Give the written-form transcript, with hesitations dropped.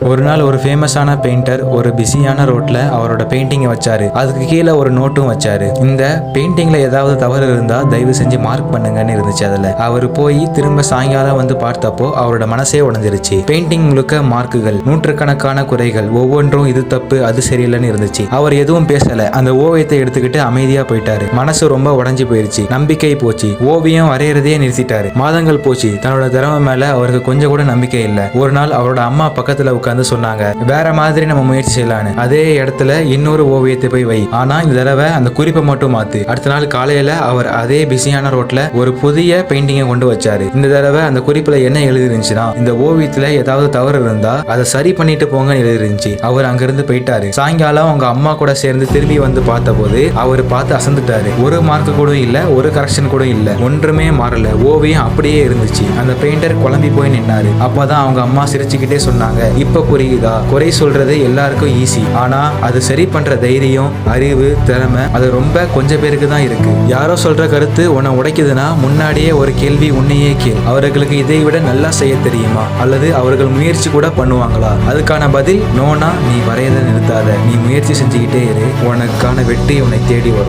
ஒரு நாள் ஒரு ஃபேமஸான பெயிண்டர் ஒரு பிஸியான ரோட்ல அவரோட பெயிண்டிங்கை வச்சாரு. அதுக்கு கீழே ஒரு நோட்டும் வச்சாரு. இந்த பெயிண்டிங்ல ஏதாவது தவறு இருந்தா தயவு செஞ்சு மார்க் பண்ணுங்கன்னு இருந்துச்சு. அதுல அவர் போய் திரும்ப சாயங்காலம் வந்து பார்த்தப்போ அவரோட மனசே உடைஞ்சிருச்சு. பெயிண்டிங் முழுக்க மார்க்குகள், நூற்றுக்கணக்கான குறைகள், ஒவ்வொன்றும் இது தப்பு அது சரியில்லைன்னு இருந்துச்சு. அவர் எதுவும் பேசல. அந்த ஓவியத்தை எடுத்துக்கிட்டு அமைதியா போயிட்டாரு. மனசு ரொம்ப உடைஞ்சு போயிருச்சு. நம்பிக்கை போச்சு. ஓவியம் வரையறதையே நிறுத்திட்டாரு. மாதங்கள் போச்சு. தன்னோட திறமை மேல அவருக்கு கொஞ்சம் கூட நம்பிக்கை இல்லை. ஒரு நாள் அவரோட அம்மா பக்கத்துல உட்கார்ந்து சொன்னாங்க, வேற மாதிரி நம்ம முயற்சி செய்யலான்னு. அதே இடத்துல இன்னொரு ஓவியத்தை போய் வை, ஆனா இந்த தடவை அந்த குறிப்பை மட்டும் மாத்து. அடுத்த நாள் காலையில அவர் அதே பிஸியான ரோட்ல ஒரு புதிய பெயிண்டிங்கை கொண்டு வச்சாரு. இந்த தடவை அந்த குறிப்புல என்ன எழுதி இருந்துச்சுன்னா, இந்த ஓவியத்துல ஏதாவது தவறு இருந்தா அதை சரி பண்ணிட்டு போங்க எழுதி இருந்துச்சு. அவர் அங்கிருந்து போயிட்டாரு. சாயங்காலம் அவங்க அம்மா கூட சேர்ந்து திரும்பி வந்து பார்த்த போது அவர் பார்த்து அசந்துட்டாரு. ஒரு மார்க் கூட இல்ல, ஒரு கரெக்ஷன் கூட இல்ல, ஒன்றுமே மாறல. ஓவியம் அப்படியே இருந்துச்சு. அந்த பெயிண்டர் குழம்பி போய் நின்னாரு. அப்பதான் அவங்க அம்மா சிரிச்சுக்கிட்டே சொன்னாங்க, இப்ப புரியுதா, குறை சொல்றது எல்லாருக்கும் ஈஸி, ஆனா அது சரி பண்ற தைரியம், அறிவு, திறமை அது ரொம்ப கொஞ்சம் பேருக்கு தான் இருக்கு. யாரோ சொல்ற கருத்து உன்னை உடைக்குதுன்னா முன்னாடியே ஒரு கேள்வி உன்னையே கேள், அவர்களுக்கு இதை விட நல்லா செய்ய தெரியுமா, அல்லது அவர்கள் முயற்சி கூட பண்ணுவாங்களா? அதுக்கான பதில் நோனா. நீ வரையதை நிறுத்தாத, நீ முயற்சி செஞ்சுக்கிட்டே இரு, உனக்கான வெற்றி உன்னை தேடி வரும்.